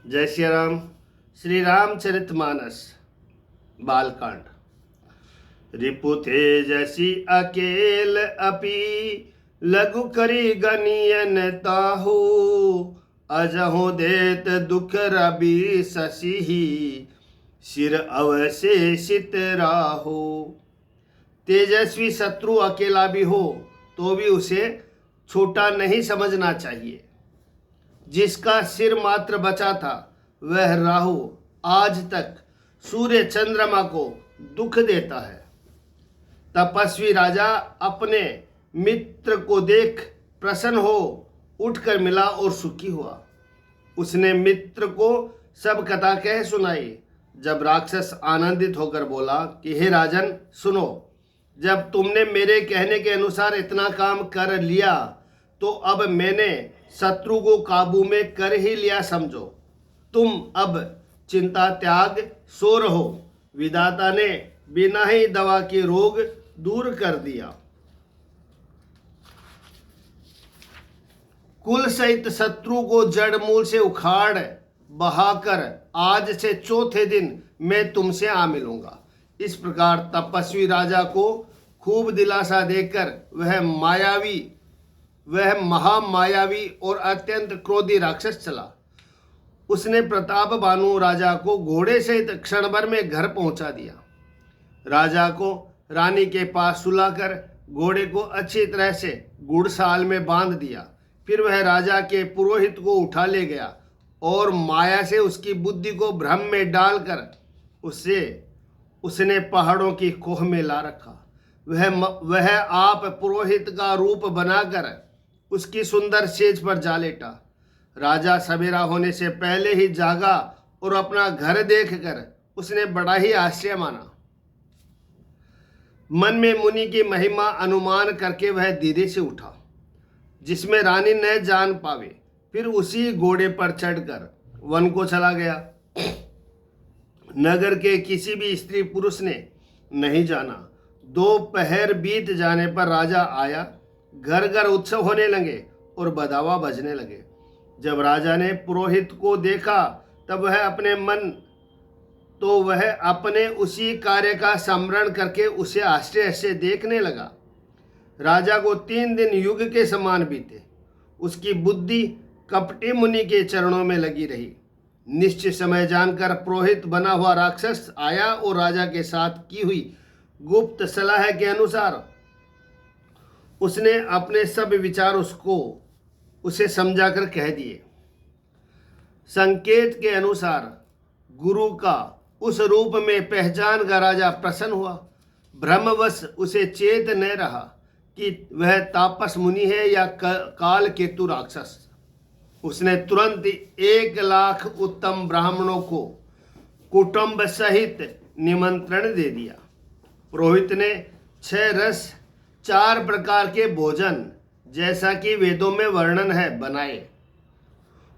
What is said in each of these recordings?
जय श्री राम। श्री रामचरितमानस बालकांड। रिपु तेजसी अकेल अपि लघु करी गनियन ताहू अजहु देत दुख रवि शशि सिर अवशेषित राहु। तेजस्वी शत्रु अकेला भी हो तो भी उसे छोटा नहीं समझना चाहिए। जिसका सिर मात्र बचा था वह राहु आज तक सूर्य चंद्रमा को दुख देता है। तपस्वी राजा अपने मित्र को देख प्रसन्न हो उठकर मिला और सुखी हुआ। उसने मित्र को सब कथा कह सुनाई। जब राक्षस आनंदित होकर बोला कि हे राजन सुनो, जब तुमने मेरे कहने के अनुसार इतना काम कर लिया तो अब मैंने शत्रु को काबू में कर ही लिया समझो। तुम अब चिंता त्याग सो रहो। विधाता ने बिना ही दवा के रोग दूर कर दिया। कुल सहित शत्रु को जड़ मूल से उखाड़ बहाकर आज से चौथे दिन मैं तुमसे आ मिलूंगा। इस प्रकार तपस्वी राजा को खूब दिलासा देकर वह महामायावी और अत्यंत क्रोधी राक्षस चला। उसने प्रताप भानु राजा को घोड़े सहित क्षण भर में घर पहुंचा दिया। राजा को रानी के पास सुलाकर घोड़े को अच्छी तरह से घुड़साल में बांध दिया। फिर वह राजा के पुरोहित को उठा ले गया और माया से उसकी बुद्धि को भ्रम में डालकर उसने पहाड़ों की कोह में ला रखा। वह आप पुरोहित का रूप बनाकर उसकी सुंदर सेज पर जा लेटा। राजा सवेरा होने से पहले ही जागा और अपना घर देखकर उसने बड़ा ही आश्चर्य माना। मन में मुनि की महिमा अनुमान करके वह धीरे से उठा जिसमें रानी न जान पावे। फिर उसी घोड़े पर चढ़कर वन को चला गया। नगर के किसी भी स्त्री पुरुष ने नहीं जाना। दोपहर बीत जाने पर राजा आया। घर घर उत्सव होने लगे और बधावा बजने लगे। जब राजा ने पुरोहित को देखा तब वह अपने उसी कार्य का स्मरण करके उसे आश्चर्य से देखने लगा। राजा को 3 दिन युग के समान बीते। उसकी बुद्धि कपटी मुनि के चरणों में लगी रही। निश्चित समय जानकर पुरोहित बना हुआ राक्षस आया और राजा के साथ की हुई गुप्त सलाह के अनुसार उसने अपने सब विचार उसे समझाकर कह दिए। संकेत के अनुसार गुरु का उस रूप में पहचान का राजा प्रसन्न हुआ। ब्रह्मवश उसे चेत न रहा कि वह तापस मुनि है या काल केतु राक्षस। उसने तुरंत 1,00,000 उत्तम ब्राह्मणों को कुटुंब सहित निमंत्रण दे दिया। पुरोहित ने 6 रस 4 प्रकार के भोजन जैसा कि वेदों में वर्णन है बनाए।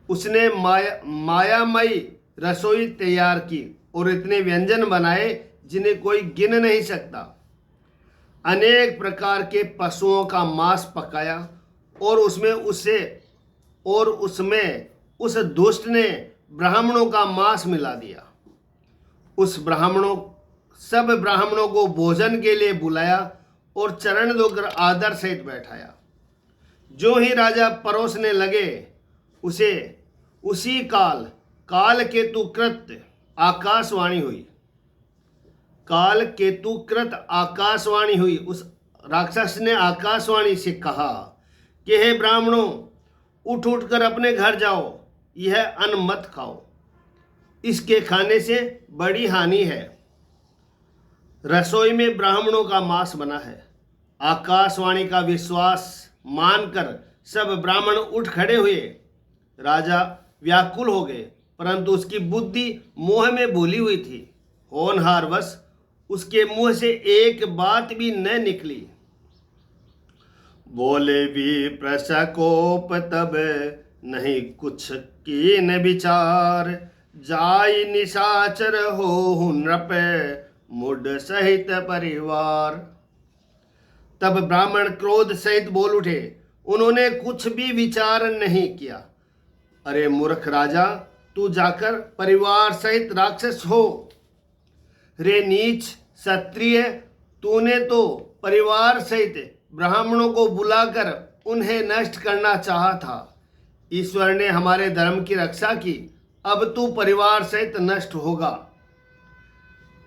उसने मायामयी रसोई तैयार की और इतने व्यंजन बनाए जिन्हें कोई गिन नहीं सकता। अनेक प्रकार के पशुओं का मांस पकाया और उसमें उस दुष्ट ने ब्राह्मणों का मांस मिला दिया। सब ब्राह्मणों को भोजन के लिए बुलाया और चरण धोकर आदर सहित बैठाया। जो ही राजा परोसने लगे उसे उसी काल केतुकृत आकाशवाणी हुई। काल केतुकृत आकाशवाणी हुई। उस राक्षस ने आकाशवाणी से कहा कि हे ब्राह्मणों, उठ कर अपने घर जाओ। यह अन्न मत खाओ, इसके खाने से बड़ी हानि है। रसोई में ब्राह्मणों का मांस बना है। आकाशवाणी का विश्वास मानकर सब ब्राह्मण उठ खड़े हुए। राजा व्याकुल हो गए, परंतु उसकी बुद्धि मोह में भूली हुई थी। होनहारवश उसके मुंह से एक बात भी न निकली। बोले भी प्रसकोप तब नहीं कुछ कीन विचार, जाई निशाचर हो नृप मुड सहित परिवार। तब ब्राह्मण क्रोध सहित बोल उठे। उन्होंने कुछ भी विचार नहीं किया। अरे मूर्ख राजा, तू जाकर परिवार सहित राक्षस हो। रे नीच क्षत्रिय, तूने तो परिवार सहित ब्राह्मणों को बुलाकर उन्हें नष्ट करना चाहा था। ईश्वर ने हमारे धर्म की रक्षा की, अब तू परिवार सहित नष्ट होगा।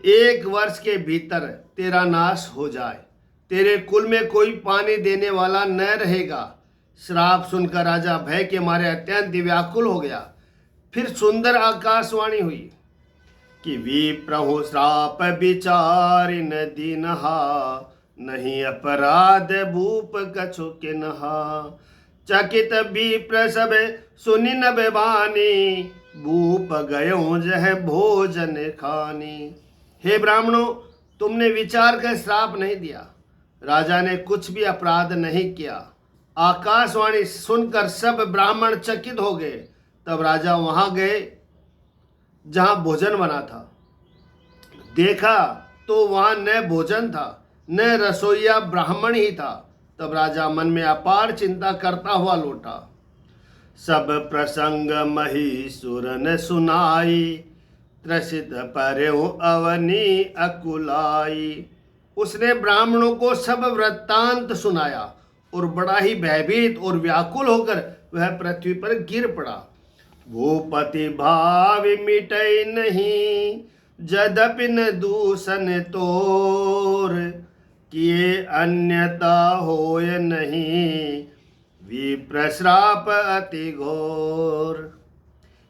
1 वर्ष के भीतर तेरा नाश हो जाए, तेरे कुल में कोई पानी देने वाला न रहेगा। श्राप सुनकर राजा भय के मारे अत्यंत व्याकुल हो गया। फिर सुंदर आकाशवाणी हुई कि विप्रहु श्राप विचारि न दीनहा, नहीं अपराध भूप कछु किन्हा। चकित विप्र सब सुनि नभ बानी, भूप गयो जह भोजन खानी। हे ब्राह्मणों, तुमने विचार कर श्राप नहीं दिया, राजा ने कुछ भी अपराध नहीं किया। आकाशवाणी सुनकर सब ब्राह्मण चकित हो गए। तब राजा वहां गए जहां भोजन बना था। देखा तो वहां न भोजन था न रसोईया ब्राह्मण ही था। तब राजा मन में अपार चिंता करता हुआ लौटा। सब प्रसंग महीसुर ने सुनाई, त्रसित पर्यो अवनी अकुलाई। उसने ब्राह्मणों को सब वृत्तांत सुनाया और बड़ा ही भयभीत और व्याकुल होकर वह पृथ्वी पर गिर पड़ा। भूपति भाव मिटै नहीं, जदपि न दूषण तोर। किए अन्यता होय नहीं, विप्र श्राप अति घोर।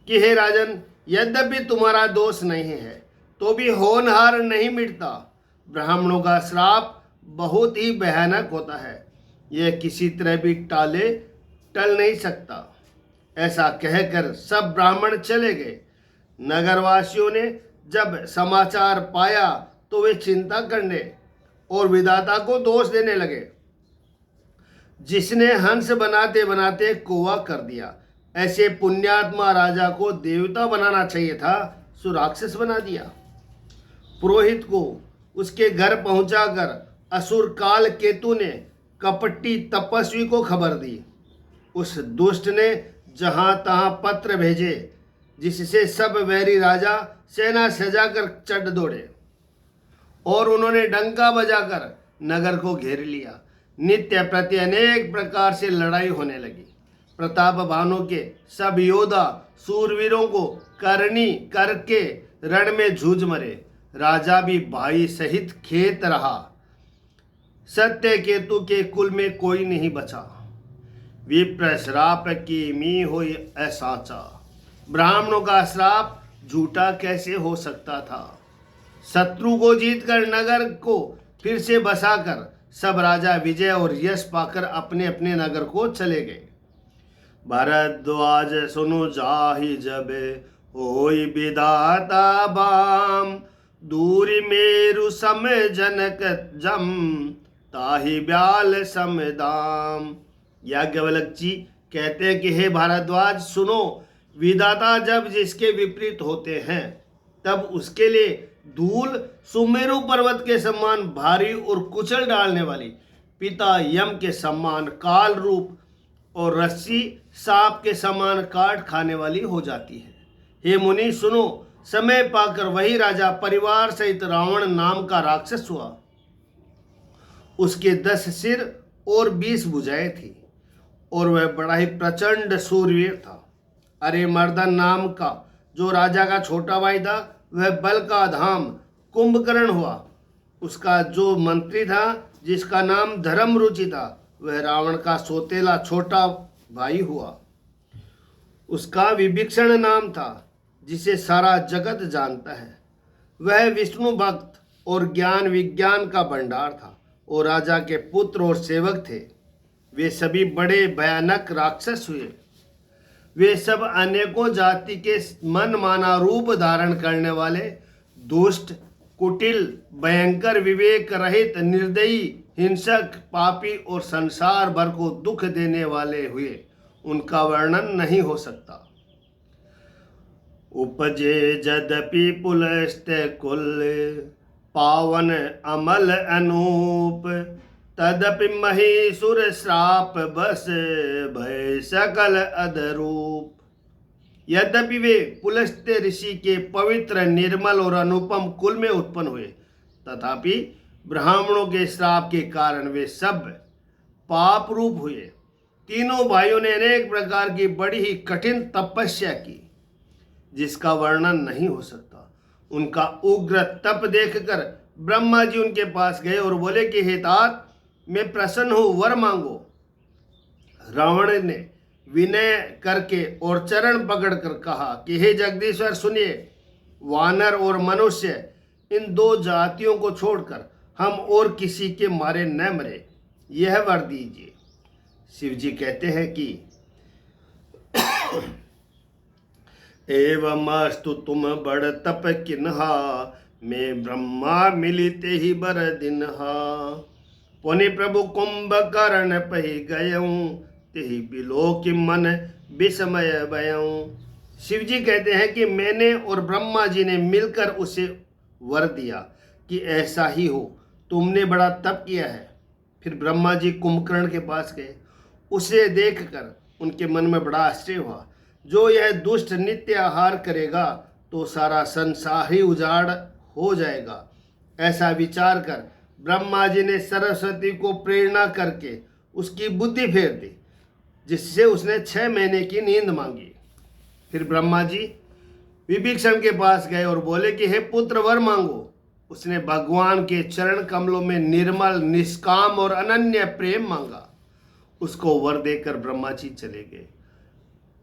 कि हे राजन, यद्यपि तुम्हारा दोष नहीं है तो भी होनहार नहीं मिटता। ब्राह्मणों का श्राप बहुत ही भयानक होता है, यह किसी तरह भी टल नहीं सकता। ऐसा कहकर सब ब्राह्मण चले गए। नगरवासियों ने जब समाचार पाया तो वे चिंता करने और विधाता को दोष देने लगे, जिसने हंस बनाते बनाते कौवा कर दिया। ऐसे पुण्यात्मा राजा को देवता बनाना चाहिए था, सो राक्षस बना दिया। पुरोहित को उसके घर पहुंचाकर असुर काल केतु ने कपटी तपस्वी को खबर दी। उस दुष्ट ने जहां तहां पत्र भेजे, जिससे सब वैरी राजा सेना सजाकर चढ़ दौड़े और उन्होंने डंका बजाकर नगर को घेर लिया। नित्य प्रति अनेक प्रकार से लड़ाई होने लगी। प्रताप भानु के सब योद्धा सूरवीरों को करनी करके रण में जूझ मरे। राजा भी भाई सहित खेत रहा। सत्य केतु के कुल में कोई नहीं बचा। विप्र श्राप की मी हुई असाचा। ब्राह्मणों का श्राप झूठा कैसे हो सकता था। शत्रु को जीतकर नगर को फिर से बसाकर सब राजा विजय और यश पाकर अपने अपने नगर को चले गए। भरद्वाज सुनु जाहि जबे, होई विधाता बाम। दूरी मेरु सम जनक जम, ताहि ब्याल सम दाम। याज्ञवल्क्य जी कहते हैं कि हे भारद्वाज सुनो, विधाता जब जिसके विपरीत होते हैं तब उसके लिए धूल सुमेरु पर्वत के समान भारी और कुचल डालने वाली, पिता यम के समान काल रूप और रस्सी सांप के समान काट खाने वाली हो जाती है। हे मुनि सुनो, समय पाकर वही राजा परिवार सहित रावण नाम का राक्षस हुआ। उसके 10 सिर और 20 भुजाएं थी और वह बड़ा ही प्रचंड सूरवीर था। अरे मर्दन नाम का जो राजा का छोटा भाई था, वह बल का धाम कुंभकर्ण हुआ। उसका जो मंत्री था, जिसका नाम धर्मरुचि था, वह रावण का सोतेला छोटा भाई हुआ। उसका विभीषण नाम था, जिसे सारा जगत जानता है। वह विष्णु भक्त और ज्ञान विज्ञान का भंडार था और राजा के पुत्र और सेवक थे। वे सभी बड़े भयानक राक्षस हुए। वे सब अनेकों जाति के मन माना रूप धारण करने वाले, दुष्ट, कुटिल, भयंकर, विवेक रहित, निर्दयी, हिंसक, पापी और संसार भर को दुख देने वाले हुए। उनका वर्णन नहीं हो सकता। उपजे यद्यपि पुलस्त कुल, पावन अमल अनूप। तदपि महीसुर श्राप बस, भय सकल अधरूप। यद्यपि वे पुलस्त्य ऋषि के पवित्र, निर्मल और अनुपम कुल में उत्पन्न हुए, तथापि ब्राह्मणों के श्राप के कारण वे सब पाप रूप हुए। तीनों भाइयों ने अनेक प्रकार की बड़ी ही कठिन तपस्या की, जिसका वर्णन नहीं हो सकता। उनका उग्र तप देखकर ब्रह्मा जी उनके पास गए और बोले कि हे तात, मैं प्रसन्न हूं, वर मांगो। रावण ने विनय करके और चरण पकड़कर कहा कि हे जगदीश्वर सुनिए, वानर और मनुष्य इन दो जातियों को छोड़कर हम और किसी के मारे न मरे, यह वर दीजिए। शिव जी कहते हैं कि एवमस्तु तुम बड़ तप किन्हा, मैं ब्रह्मा मिलिते ही बर दिनहा। पुनि प्रभु कुंभकर्ण पहि गयऊं, तेहि बिलो कि मन विस्मय भयऊं। शिव जी कहते हैं कि मैंने और ब्रह्मा जी ने मिलकर उसे वर दिया कि ऐसा ही हो, तुमने बड़ा तप किया है। फिर ब्रह्मा जी कुंभकर्ण के पास गए। उसे देखकर उनके मन में बड़ा आश्चर्य हुआ। जो यह दुष्ट नित्य आहार करेगा तो सारा संसार ही उजाड़ हो जाएगा। ऐसा विचार कर ब्रह्मा जी ने सरस्वती को प्रेरणा करके उसकी बुद्धि फेर दी, जिससे उसने 6 महीने की नींद मांगी। फिर ब्रह्मा जी विभीषण के पास गए और बोले कि हे पुत्र, वर मांगो। उसने भगवान के चरण कमलों में निर्मल, निष्काम और अनन्य प्रेम मांगा। उसको वर देकर ब्रह्मा जी चले गए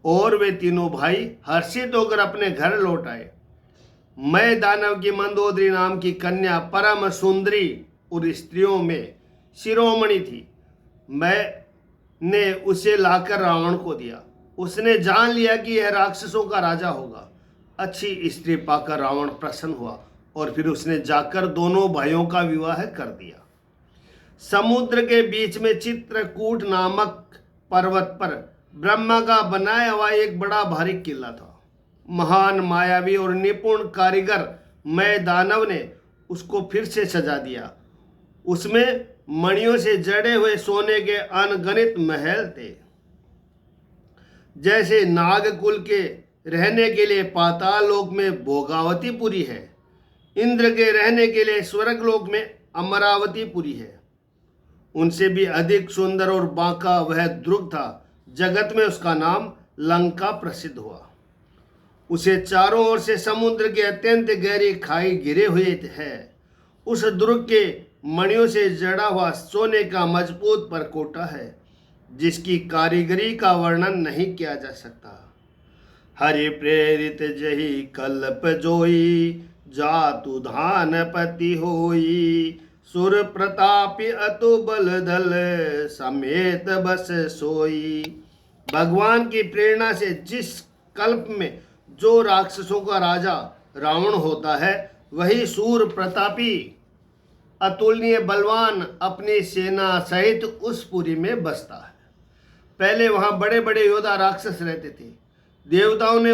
और वे तीनों भाई हर्षित होकर अपने घर लौट आए। मैं दानव की मंदोदरी नाम की कन्या परम सुंदरी और स्त्रियों में शिरोमणि थी। मैंने उसे लाकर रावण को दिया। उसने जान लिया कि यह राक्षसों का राजा होगा। अच्छी स्त्री पाकर रावण प्रसन्न हुआ और फिर उसने जाकर दोनों भाइयों का विवाह कर दिया। समुद्र के बीच में चित्रकूट नामक पर्वत पर ब्रह्मा का बनाया हुआ एक बड़ा भारी किला था। महान, मायावी और निपुण कारीगर मैं दानव ने उसको फिर से सजा दिया। उसमें मणियों से जड़े हुए सोने के अनगणित महल थे। जैसे नागकुल के रहने के लिए पाताल लोक में भोगावतीपुरी है, इंद्र के रहने के लिए स्वर्गलोक में अमरावतीपुरी है, उनसे भी अधिक सुंदर और बांका वह दुर्ग था। जगत में उसका नाम लंका प्रसिद्ध हुआ। उसे चारों ओर से समुद्र की अत्यंत गहरी खाई घिरे हुए है। उस दुर्ग के मणियों से जड़ा हुआ सोने का मजबूत परकोटा है, जिसकी कारीगरी का वर्णन नहीं किया जा सकता। हरि प्रेरित जही कल्प जोई, जातु धान पति होई, सुर प्रतापी अतु बल दल, समेत बस सोई। भगवान की प्रेरणा से जिस कल्प में जो राक्षसों का राजा रावण होता है, वही सूर प्रतापी अतुलनीय बलवान अपनी सेना सहित उस पुरी में बसता है। पहले वहां बड़े बड़े योद्धा राक्षस रहते थे। देवताओं ने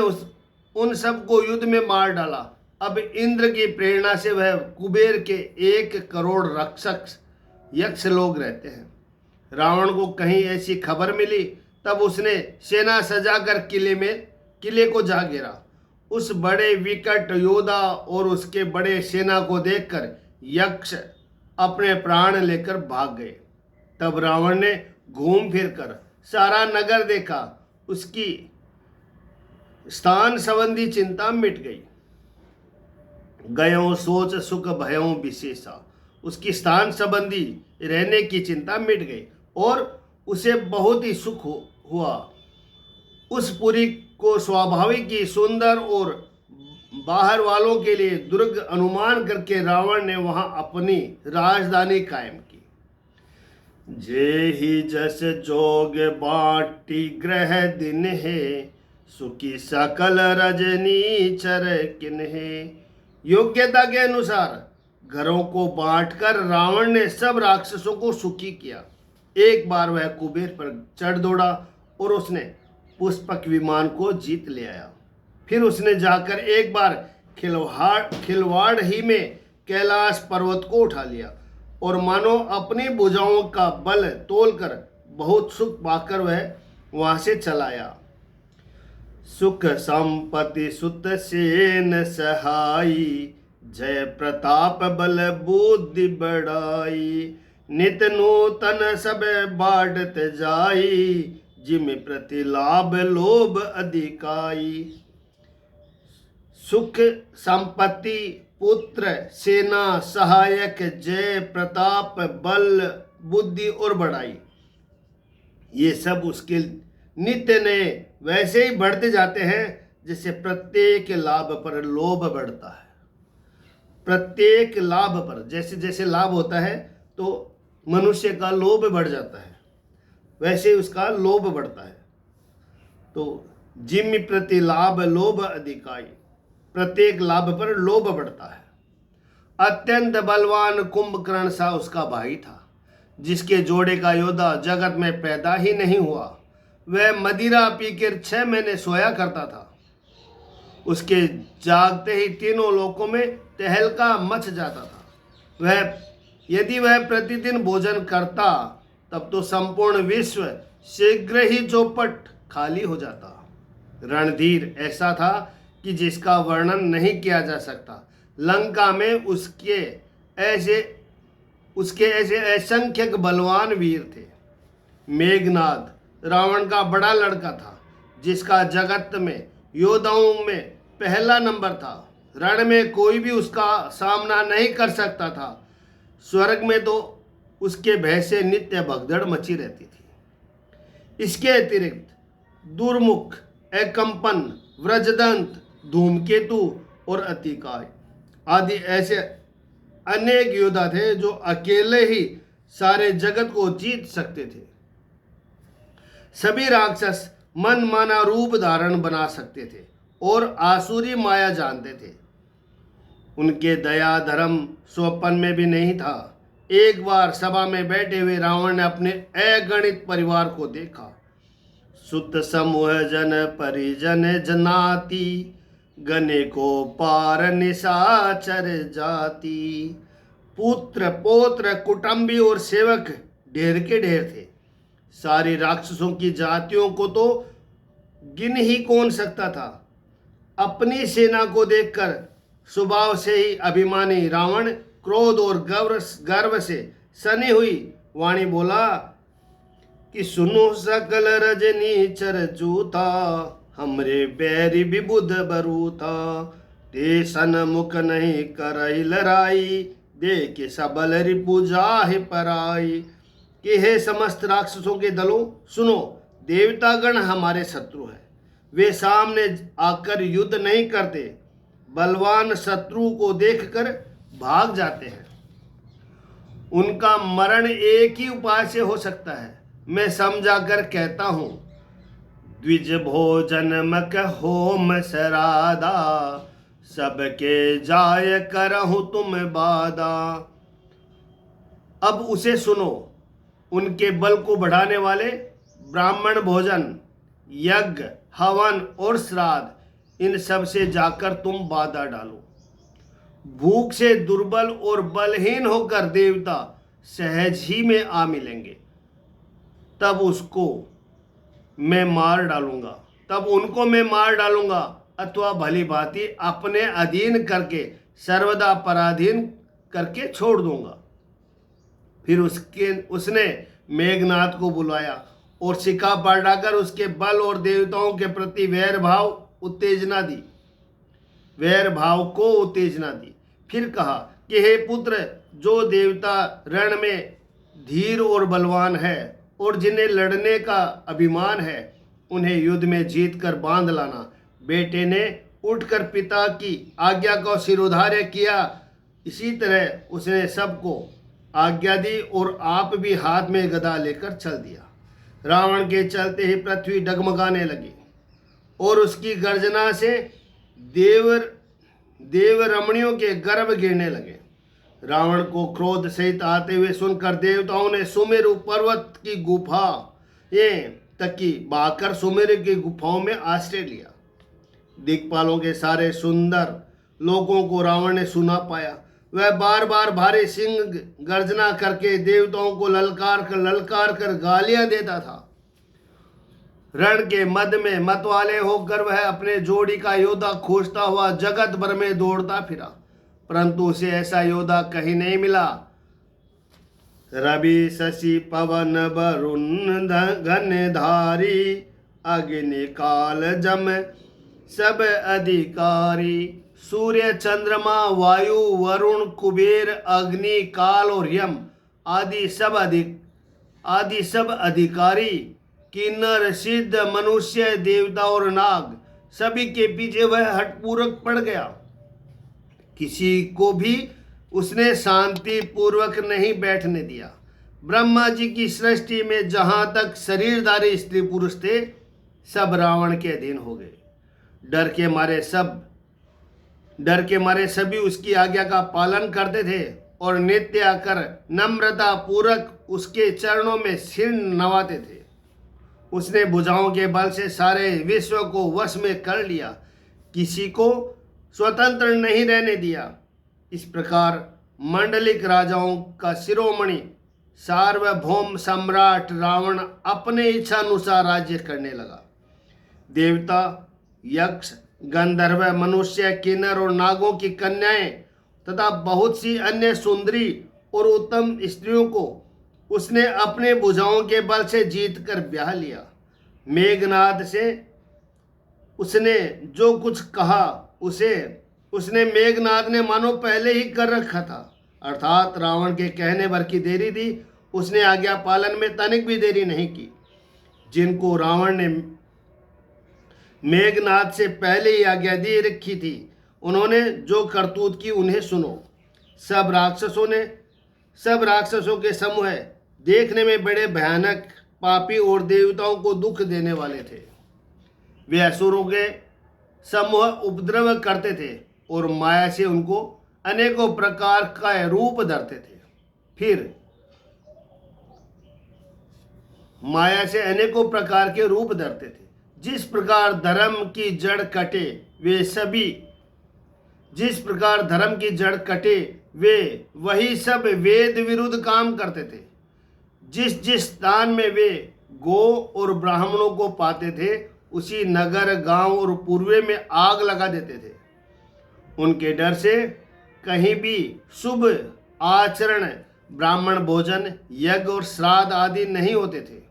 उन सबको युद्ध में मार डाला। अब इंद्र की प्रेरणा से वह कुबेर के 1 करोड़ रक्षक यक्ष लोग रहते हैं। रावण को कहीं ऐसी खबर मिली, तब उसने सेना सजाकर किले को जा घेरा। उस बड़े विकट योद्धा और उसके बड़े सेना को देखकर यक्ष अपने प्राण लेकर भाग गए। तब रावण ने घूम फिर कर सारा नगर देखा। उसकी स्थान संबंधी चिंता मिट गई। गयों सोच सुख भयों विशेषा, उसकी स्थान संबंधी रहने की चिंता मिट गई और उसे बहुत ही सुख हुआ। उस पुरी को स्वाभाविक ही सुंदर और बाहर वालों के लिए दुर्ग अनुमान करके रावण ने वहां अपनी राजधानी कायम की। जे ही जस जोग बाटी ग्रह दिन है, सुखी सकल रजनी चर किन्हे। योग्यता के अनुसार घरों को बांटकर रावण ने सब राक्षसों को सुखी किया। एक बार वह कुबेर पर चढ़ दौड़ा और उसने पुष्पक विमान को जीत ले आया। फिर उसने जाकर एक बार खिलवाड़ ही में कैलाश पर्वत को उठा लिया और मानो अपनी भुजाओं का बल तोलकर बहुत सुख पाकर वह वहां से चला आया। सुख संपत्ति सुत सेन सहाई, जय प्रताप बल बुद्धि बढ़ाई। नित नूतन सब बाढ़त जाई, जिम प्रति लाभ लोभ अधिकाई। सुख संपत्ति पुत्र सेना सहायक जय प्रताप बल बुद्धि और बढ़ाई, ये सब उसके नित्य नए वैसे ही बढ़ते जाते हैं जैसे प्रत्येक लाभ पर लोभ बढ़ता है। प्रत्येक लाभ पर जैसे जैसे लाभ होता है तो मनुष्य का लोभ बढ़ जाता है, वैसे उसका लोभ बढ़ता है। तो जिम प्रति लाभ लोभ अधिकाई, प्रत्येक लाभ पर लोभ बढ़ता है। अत्यंत बलवान कुंभकर्ण सा उसका भाई था, जिसके जोड़े का योद्धा जगत में पैदा ही नहीं हुआ। वह मदिरा पीकर 6 महीने सोया करता था। उसके जागते ही तीनों लोकों में तहलका मच जाता था। यदि वह प्रतिदिन भोजन करता तब तो संपूर्ण विश्व शीघ्र ही चौपट खाली हो जाता। रणधीर ऐसा था कि जिसका वर्णन नहीं किया जा सकता। लंका में उसके ऐसे असंख्यक बलवान वीर थे। मेघनाद रावण का बड़ा लड़का था, जिसका जगत में योद्धाओं में पहला नंबर था। रण में कोई भी उसका सामना नहीं कर सकता था। स्वर्ग में तो उसके भय से नित्य भगदड़ मची रहती थी। इसके अतिरिक्त दुर्मुख, एकंपन, व्रजदंत, धूमकेतु और अतिकाय आदि ऐसे अनेक योद्धा थे जो अकेले ही सारे जगत को जीत सकते थे। सभी राक्षस मन माना रूप धारण बना सकते थे और आसुरी माया जानते थे। उनके दया धर्म स्वपन में भी नहीं था। एक बार सभा में बैठे हुए रावण ने अपने अगणित परिवार को देखा। सुत समूह जन परिजन जनाति, गने को पार निशाचर जाति। पुत्र पौत्र कुटुंबी और सेवक ढेर के ढेर थे। सारी राक्षसों की जातियों को तो गिन ही कौन सकता था। अपनी सेना को देखकर स्वभाव से ही अभिमानी रावण क्रोध और गर्व से सनी हुई वाणी बोला कि सुनो सकल रजनी चर जूता, हमरे बैरी विबुध बरूथा। ते सन्मुख नहीं करई लड़ाई, दे के सबल रिपु जाहि पराई। कि हे समस्त राक्षसों के दलों सुनो, देवतागण हमारे शत्रु है। वे सामने आकर युद्ध नहीं करते, बलवान शत्रु को देखकर भाग जाते हैं। उनका मरण एक ही उपाय से हो सकता है। मैं समझाकर कहता हूं, द्विज भोजन मक होम सरादा, सबके जाय करहु तुम बादा। अब उसे सुनो, उनके बल को बढ़ाने वाले ब्राह्मण भोजन, यज्ञ, हवन और श्राद्ध, इन सब से जाकर तुम बाधा डालो। भूख से दुर्बल और बलहीन होकर देवता सहज ही में आ मिलेंगे, तब उसको मैं मार डालूंगा, तब उनको मैं मार डालूंगा, अथवा भली भांति अपने अधीन करके सर्वदा पराधीन करके छोड़ दूंगा। फिर उसने मेघनाद को बुलाया और शिखा बढ़ाकर उसके बल और देवताओं के प्रति वैर भाव को उत्तेजना दी। फिर कहा कि हे पुत्र, जो देवता रण में धीर और बलवान है और जिन्हें लड़ने का अभिमान है, उन्हें युद्ध में जीत कर बांध लाना। बेटे ने उठकर पिता की आज्ञा का शिरोधार्य किया। इसी तरह उसने सबको आज्ञा दी और आप भी हाथ में गदा लेकर चल दिया। रावण के चलते ही पृथ्वी डगमगाने लगी और उसकी गर्जना से देव रमणियों के गर्भ गिरने लगे। रावण को क्रोध सहित आते हुए सुनकर देवताओं ने सुमेरु पर्वत की गुफा तक की बहाकर सुमेरु की गुफाओं में आश्रय लिया। दिक्पालों के सारे सुंदर लोगों को रावण ने सुना पाया। वह बार बार भारी सिंह गर्जना करके देवताओं को ललकार कर गालियां देता था। रण के मद में मतवाले होकर वह अपने जोड़ी का योद्धा खोजता हुआ जगत भर में दौड़ता फिरा, परंतु उसे ऐसा योद्धा कहीं नहीं मिला। रवि शशि पवन वरुण घनधारी, अग्नि काल जम सब अधिकारी। सूर्य चंद्रमा वायु वरुण कुबेर अग्नि काल और यम आदि सब अधिकारी, किन्नर सिद्ध मनुष्य देवता और नाग, सभी के पीछे वह हठपूर्वक पड़ गया। किसी को भी उसने शांति पूर्वक नहीं बैठने दिया। ब्रह्मा जी की सृष्टि में जहां तक शरीरधारी स्त्री पुरुष थे, सब रावण के अधीन हो गए। डर के मारे सभी उसकी आज्ञा का पालन करते थे और नित्य आकर नम्रता पूर्वक उसके चरणों में सिर नवाते थे। उसने भुजाओं के बल से सारे विश्व को वश में कर लिया, किसी को स्वतंत्र नहीं रहने दिया। इस प्रकार मंडलिक राजाओं का शिरोमणि सार्वभौम सम्राट रावण अपने इच्छानुसार राज्य करने लगा। देवता, यक्ष, गंधर्व, मनुष्य, किन्नर और नागों की कन्याएं तथा बहुत सी अन्य सुंदरी और उत्तम स्त्रियों को उसने अपने भुजाओं के बल से जीत कर ब्याह लिया। मेघनाद से उसने जो कुछ कहा उसे उसने मेघनाद ने मानो पहले ही कर रखा था, अर्थात रावण के कहने भर की देरी थी। उसने आज्ञा पालन में तनिक भी देरी नहीं की। जिनको रावण ने मेघनाद से पहले ही आज्ञा दे रखी थी, उन्होंने जो करतूत की उन्हें सुनो। सब राक्षसों के समूह देखने में बड़े भयानक, पापी और देवताओं को दुख देने वाले थे। वे असुरों के समूह उपद्रव करते थे और माया से उनको अनेकों प्रकार का रूप धरते थे। फिर माया से अनेकों प्रकार के रूप धरते थे। जिस प्रकार धर्म की जड़ कटे वे वही सब वेद विरुद्ध काम करते थे। जिस स्थान में वे गो और ब्राह्मणों को पाते थे, उसी नगर, गांव और पूर्वे में आग लगा देते थे। उनके डर से कहीं भी शुभ आचरण, ब्राह्मण भोजन, यज्ञ और श्राद्ध आदि नहीं होते थे।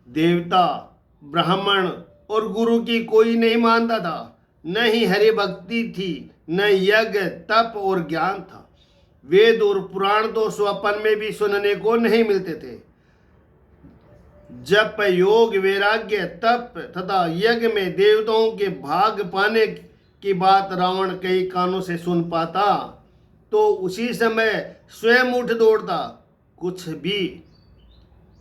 देवता, ब्राह्मण और गुरु की कोई नहीं मानता था। न ही हरि भक्ति थी, न यज्ञ, तप और ज्ञान था। वेद और पुराण तो स्वप्न में भी सुनने को नहीं मिलते थे। जप, योग, वैराग्य, तप तथा यज्ञ में देवताओं के भाग पाने की बात रावण कई कानों से सुन पाता तो उसी समय स्वयं उठ दौड़ता, कुछ भी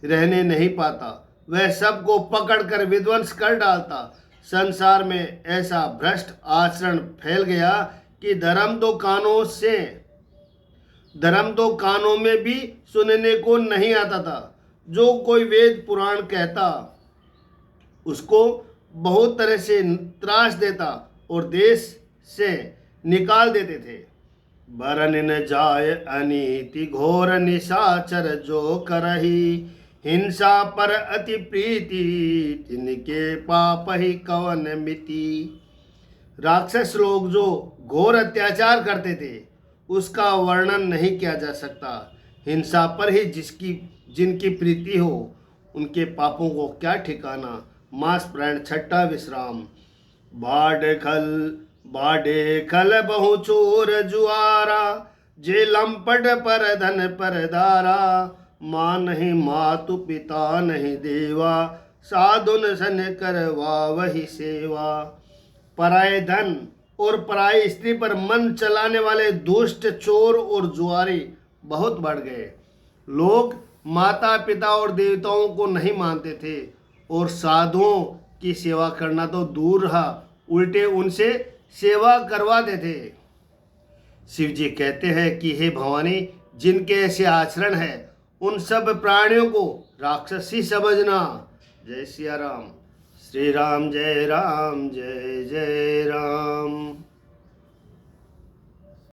रहने नहीं पाता। वह सबको पकड़कर विध्वंस कर डालता। संसार में ऐसा भ्रष्ट आचरण फैल गया कि धर्म तो कानों में भी सुनने को नहीं आता था। जो कोई वेद पुराण कहता, उसको बहुत तरह से त्रास देता और देश से निकाल देते थे। बरन न जाय अनीति घोर निशाचर जो करही, हिंसा पर अति प्रीति तिनके पाप ही कवन मिति। राक्षस लोग जो घोर अत्याचार करते थे, उसका वर्णन नहीं किया जा सकता। हिंसा पर ही जिनकी प्रीति हो, उनके पापों को क्या ठिकाना। मास प्राण छठा विश्राम। बाढ़े खल बहु चोर जुआरा, जे लंपट पर धन पर दारा। माँ नहीं मातु पिता नहीं देवा, साधुन सन करवा वही सेवा। पराये धन और पराई स्त्री पर मन चलाने वाले दुष्ट, चोर और जुआरी बहुत बढ़ गए। लोग माता पिता और देवताओं को नहीं मानते थे और साधुओं की सेवा करना तो दूर रहा, उल्टे उनसे सेवा करवाते थे। शिव जी कहते हैं कि हे भवानी, जिनके ऐसे आचरण है, उन सब प्राणियों को राक्षसी समझना। जय सिया राम। श्री राम जय राम, जय जय राम।